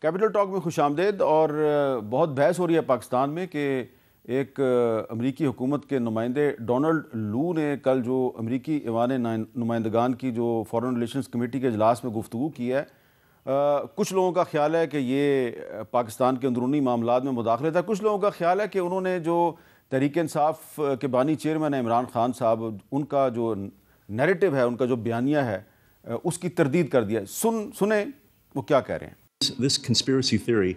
Capital talk میں خوش آمدید. اور بہت بحث ہو رہی ہے پاکستان میں کہ ایک امریکی حکومت کے نمائندے ڈونلڈ لو نے کل جو امریکی ایوان نمائندگان کی جو فارن ریلیشنز کمیٹی کے اجلاس میں گفتگو کی ہے، کچھ لوگوں کا خیال ہے کہ یہ پاکستان کے اندرونی معاملات میں مداخلت ہے. کچھ لوگوں کا خیال ہے کہ انہوں نے جو تحریک انصاف کے بانی چیئرمین ہیں عمران خان صاحب، ان کا جو نیریٹو ہے، ان کا جو بیانیہ ہے، اس کی تردید کر دیا. سنیں وہ کیا کہہ رہے ہیں. This conspiracy theory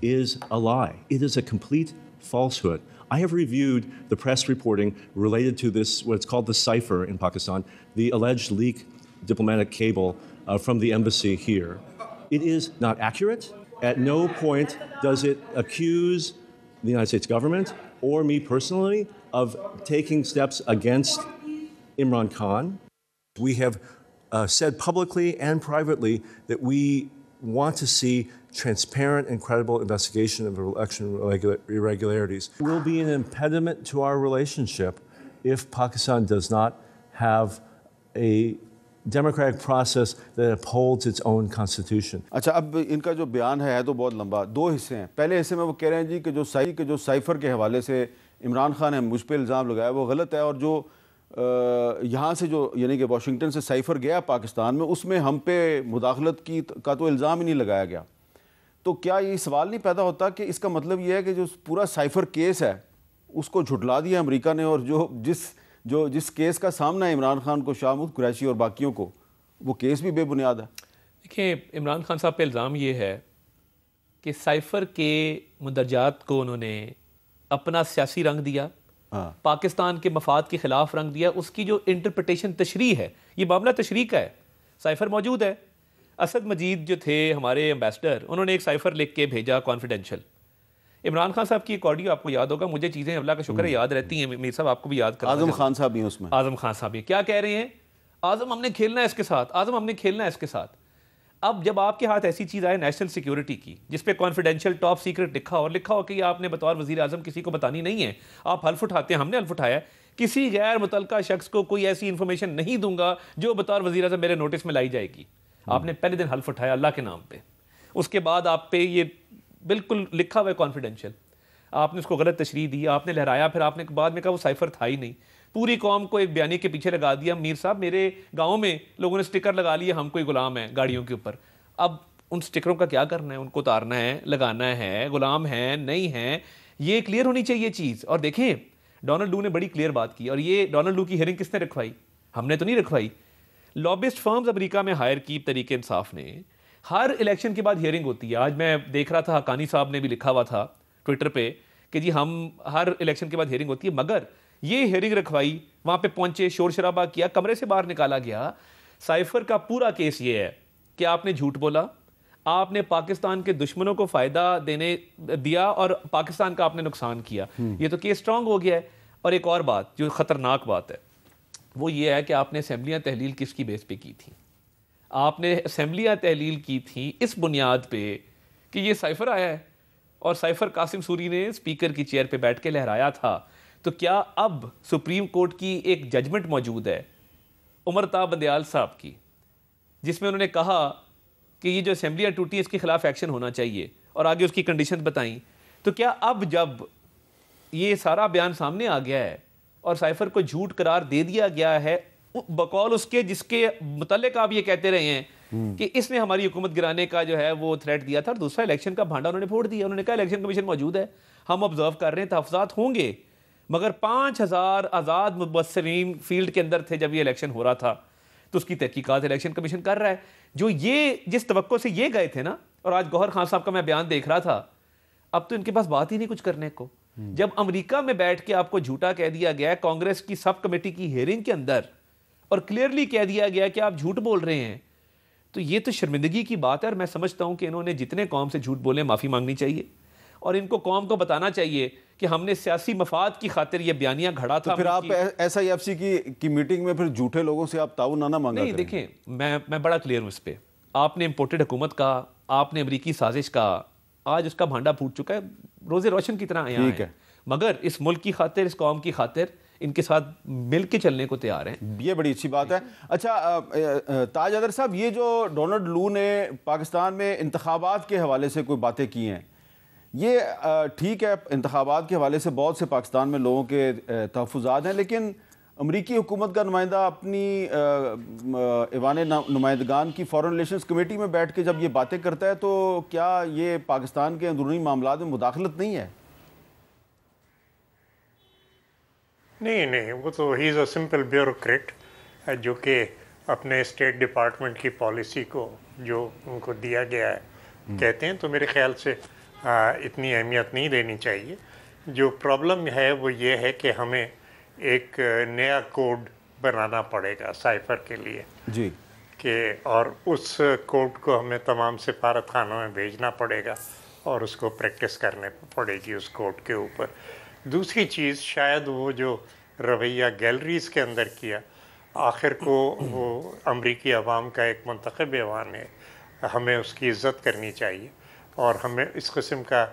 is a lie. It is a complete falsehood. I have reviewed the press reporting related to this, what's called the cipher in Pakistan, the alleged leaked diplomatic cable from the embassy here. It is not accurate. At no point does it accuse the United States government or me personally of taking steps against Imran Khan. We have said publicly and privately that we want to see transparent and credible investigation of election irregularities. It will be an impediment to our relationship if Pakistan does not have a democratic process that upholds its own constitution. اچھا، اب ان کا جو بیان ہے تو بہت لمبا، دو حصے ہیں. پہلے حصے میں وہ کہہ رہے ہیں جی کہ جو سائفر کے حوالے سے عمران خان نے مجھ پہ الزام لگایا وہ غلط ہے، اور جو یہاں سے جو یعنی کہ واشنگٹن سے سائفر گیا پاکستان میں، اس میں ہم پہ مداخلت کا تو الزام ہی نہیں لگایا گیا. تو کیا یہ سوال نہیں پیدا ہوتا کہ اس کا مطلب یہ ہے کہ جو پورا سائفر کیس ہے اس کو جھٹلا دیا امریکہ نے، اور جس کیس کا سامنا ہے عمران خان کو، شاہ محمود قریشی اور باقیوں کو، وہ کیس بھی بے بنیاد ہے؟ دیکھیں، عمران خان صاحب پہ الزام یہ ہے کہ سائفر کے مندرجات کو انہوں نے اپنا سیاسی رنگ دیا، پاکستان کے مفاد کے خلاف رنگ دیا. اس کی جو انٹرپریٹیشن تشریح ہے، یہ معاملہ تشریح کا ہے. سائفر موجود ہے. اسد مجید جو تھے ہمارے ایمبیسڈر، انہوں نے ایک سائفر لکھ کے بھیجا کانفیڈینشیل. عمران خان صاحب کی ایک آڈیو آپ کو یاد ہوگا، مجھے چیزیں اللہ کا شکر ہے یاد رہتی ہیں، میر صاحب آپ کو بھی یاد کرنا. اعظم خان صاحب بھی ہیں اس میں. اعظم خان صاحب کیا کہہ رہے ہیں؟ اعظم ہم نے کھیلنا ہے اس کے ساتھ، اعظم ہم نے کھیلنا ہے اس کے ساتھ. اب جب آپ کے ہاتھ ایسی چیز آئے نیشنل سیکیورٹی کی، جس پہ کانفیڈینشیل ٹاپ سیکرٹ لکھا ہو کہ یہ آپ نے بطور وزیر اعظم کسی کو بتانی نہیں ہے، آپ حلف اٹھاتے ہیں، ہم نے حلف اٹھایا کسی غیر متعلقہ شخص کو کوئی ایسی انفارمیشن نہیں دوں گا جو بطور وزیر اعظم میرے نوٹس میں لائی جائے گی. آپ نے پہلے دن حلف اٹھایا اللہ کے نام پہ، اس کے بعد آپ پہ یہ بالکل لکھا ہوا ہے کانفیڈینشیل. آپ نے اس کو غلط تشریح دی، آپ نے لہرایا، پھر آپ نے بعد میں کہا وہ سائفر تھا ہی نہیں. پوری قوم کو ایک بیانی کے پیچھے لگا دیا. میر صاحب، میرے گاؤں میں لوگوں نے سٹیکر لگا لیے ہم کوئی غلام ہیں گاڑیوں کے اوپر. اب ان سٹیکروں کا کیا کرنا ہے؟ ان کو اتارنا ہے، لگانا ہے، غلام ہیں نہیں ہیں، یہ کلیئر ہونی چاہیے چیز. اور دیکھیں، ڈونلڈ لو نے بڑی کلیئر بات کی، اور یہ ڈونلڈ لو کی ہیئرنگ کس نے رکھوائی؟ ہم نے تو نہیں رکھوائی. لابسٹ فرمز امریکہ میں ہائر کی تحریک انصاف نے. ہر الیکشن کے بعد ہیئرنگ ہوتی ہے. آج میں دیکھ رہا تھا حقانی صاحب نے بھی لکھا ہوا تھا ٹویٹر پہ کہ جی ہم ہر الیکشن کے بعد ہیئرنگ ہوتی ہے، مگر یہ ہیئرنگ رکھوائی، وہاں پہ پہنچے، شور شرابہ کیا، کمرے سے باہر نکالا گیا. سائفر کا پورا کیس یہ ہے کہ آپ نے جھوٹ بولا، آپ نے پاکستان کے دشمنوں کو فائدہ دیا اور پاکستان کا آپ نے نقصان کیا. یہ تو کیس سٹرانگ ہو گیا ہے. اور ایک اور بات جو خطرناک بات ہے وہ یہ ہے کہ آپ نے اسمبلیاں تحلیل کس کی بیس پہ کی تھیں؟ آپ نے اسمبلیاں تحلیل کی تھیں اس بنیاد پہ کہ یہ سائفر آیا ہے، اور سائفر قاسم سوری نے اسپیکر کی چیئر پہ بیٹھ کے لہرایا تھا. تو کیا اب سپریم کورٹ کی ایک ججمنٹ موجود ہے عمر تا بندیال صاحب کی، جس میں انہوں نے کہا کہ یہ جو اسمبلیاں ٹوٹی اس کے خلاف ایکشن ہونا چاہیے، اور آگے اس کی کنڈیشنز بتائیں. تو کیا اب جب یہ سارا بیان سامنے آ گیا ہے اور سائفر کو جھوٹ قرار دے دیا گیا ہے بقول اس کے جس کے متعلق آپ یہ کہتے رہے ہیں کہ اس نے ہماری حکومت گرانے کا جو ہے وہ تھریٹ دیا تھا، اور دوسرا الیکشن کا بھانڈا انہوں نے پھوڑ دیا. انہوں نے کہا الیکشن کمیشن موجود ہے، ہم آبزرو کر رہے ہیں، تحفظات ہوں گے. مگر 5000 آزاد مبصرین فیلڈ کے اندر تھے جب یہ الیکشن ہو رہا تھا، تو اس کی تحقیقات الیکشن کمیشن کر رہا ہے. جو یہ جس توقع سے یہ گئے تھے نا، اور آج گوہر خان صاحب کا میں بیان دیکھ رہا تھا، اب تو ان کے پاس بات ہی نہیں کچھ کرنے کو. جب امریکہ میں بیٹھ کے آپ کو جھوٹا کہہ دیا گیا ہے کانگریس کی سب کمیٹی کی ہیئرنگ کے اندر، اور کلیئرلی کہہ دیا گیا کہ آپ جھوٹ بول رہے ہیں، تو یہ تو شرمندگی کی بات ہے. اور میں سمجھتا ہوں کہ انہوں نے جتنے قوم سے جھوٹ بولے معافی مانگنی چاہیے، اور ان کو قوم کو بتانا چاہیے کہ ہم نے سیاسی مفاد کی خاطر یہ بیانیہ گھڑا تھا. تو پھر آپ ایس آئی ایف سی کی میٹنگ میں پھر جھوٹے لوگوں سے آپ تعاون نہ مانگا نہیں. دیکھیں، میں بڑا کلیئر ہوں اس پہ. آپ نے امپورٹڈ حکومت کا، آپ نے امریکی سازش کا، آج اس کا بھانڈا پھوٹ چکا ہے، روزے روشن کی طرح آیا ہے. مگر اس ملک کی خاطر، اس قوم کی خاطر ان کے ساتھ مل کے چلنے کو تیار ہیں. یہ بڑی اچھی بات ہے. اچھا تاج حیدر صاحب، یہ جو ڈونلڈ لو نے پاکستان میں انتخابات کے حوالے سے کوئی باتیں کی ہیں، یہ ٹھیک ہے، انتخابات کے حوالے سے بہت سے پاکستان میں لوگوں کے تحفظات ہیں، لیکن امریکی حکومت کا نمائندہ اپنی ایوان نمائندگان کی فارن ریلیشنز کمیٹی میں بیٹھ کے جب یہ باتیں کرتا ہے تو کیا یہ پاکستان کے اندرونی معاملات میں مداخلت نہیں ہے؟ نہیں، وہ تو ہی از اے سمپل بیوروکریٹ جو کہ اپنے اسٹیٹ ڈپارٹمنٹ کی پالیسی کو جو ان کو دیا گیا ہے کہتے ہیں، تو میرے خیال سے اتنی اہمیت نہیں دینی چاہیے. جو پرابلم ہے وہ یہ ہے کہ ہمیں ایک نیا کوڈ بنانا پڑے گا سائفر کے لیے جی، کہ اور اس کوڈ کو ہمیں تمام سفارت خانوں میں بھیجنا پڑے گا اور اس کو پریکٹس کرنے پڑے گی اس کوڈ کے اوپر. دوسری چیز، شاید وہ جو رویہ گیلریز کے اندر کیا، آخر کو وہ امریکی عوام کا ایک منتخب ایوان ہے، ہمیں اس کی عزت کرنی چاہیے اور ہمیں اس قسم کا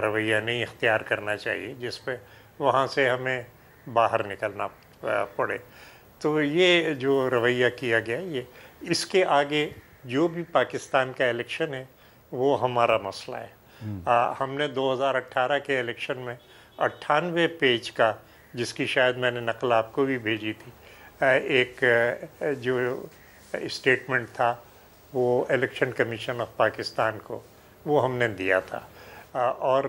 رویہ نہیں اختیار کرنا چاہیے جس پہ وہاں سے ہمیں باہر نکلنا پڑے. تو یہ جو رویہ کیا گیا، یہ اس کے آگے جو بھی پاکستان کا الیکشن ہے وہ ہمارا مسئلہ ہے. ہم نے 2018 کے الیکشن میں 98 پیج کا، جس کی شاید میں نے نقل آپ کو بھی بھیجی تھی، ایک جو اسٹیٹمنٹ تھا وہ الیکشن کمیشن آف پاکستان کو، وہ ہم نے دیا تھا. اور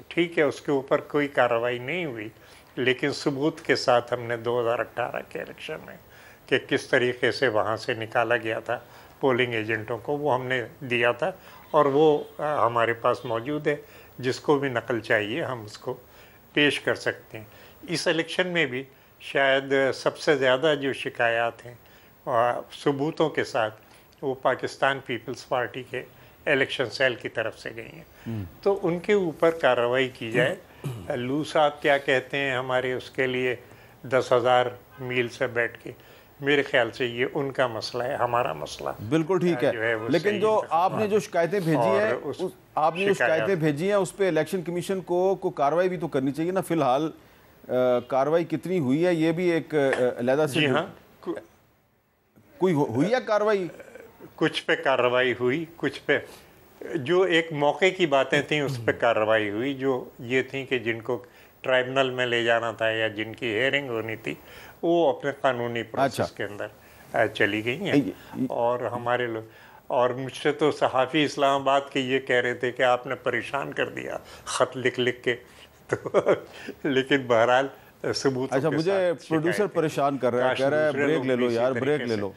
ٹھیک ہے، اس کے اوپر کوئی کارروائی نہیں ہوئی، لیکن ثبوت کے ساتھ ہم نے 2018 کے الیکشن میں کہ کس طریقے سے وہاں سے نکالا گیا تھا پولنگ ایجنٹوں کو، وہ ہم نے دیا تھا اور وہ ہمارے پاس موجود ہے. جس کو بھی نقل چاہیے ہم اس کو پیش کر سکتے ہیں. اس الیکشن میں بھی شاید سب سے زیادہ جو شکایات ہیں ثبوتوں کے ساتھ وہ پاکستان پیپلز پارٹی کے الیکشن سیل کی طرف سے گئی ہیں، تو ان کے اوپر کارروائی کی جائے. لو صاحب کیا کہتے ہیں ہمارے اس کے لیے 10,000 میل سے بیٹھ کے، میرے خیال سے یہ ان کا مسئلہ ہے، ہمارا مسئلہ بالکل ٹھیک ہے. لیکن جو آپ نے جو شکایتیں بھیجی ہیں اس پہ الیکشن کمیشن کو کارروائی بھی تو کرنی چاہیے نا. فی الحال کارروائی کتنی ہوئی ہے یہ بھی ایک علیحدہ سے، جی ہاں، کوئی ہوئی ہے کارروائی؟ کچھ پہ کارروائی ہوئی، کچھ پہ جو ایک موقع کی باتیں تھیں اس پہ کارروائی ہوئی، جو یہ تھیں کہ جن کو ٹرائبنل میں لے جانا تھا یا جن کی ہیئرنگ ہونی تھی وہ اپنے قانونی پروسیس کے اندر چلی گئی ہیں. اور ہمارے لوگ، اور مجھ سے تو صحافی اسلام آباد کے یہ کہہ رہے تھے کہ آپ نے پریشان کر دیا خط لکھ کے، تو لیکن بہرحال ثبوت. اچھا، مجھے پروڈیوسر پریشان کر رہا ہے، کہہ رہا ہے بریک لے لو یار، بریک لے لو.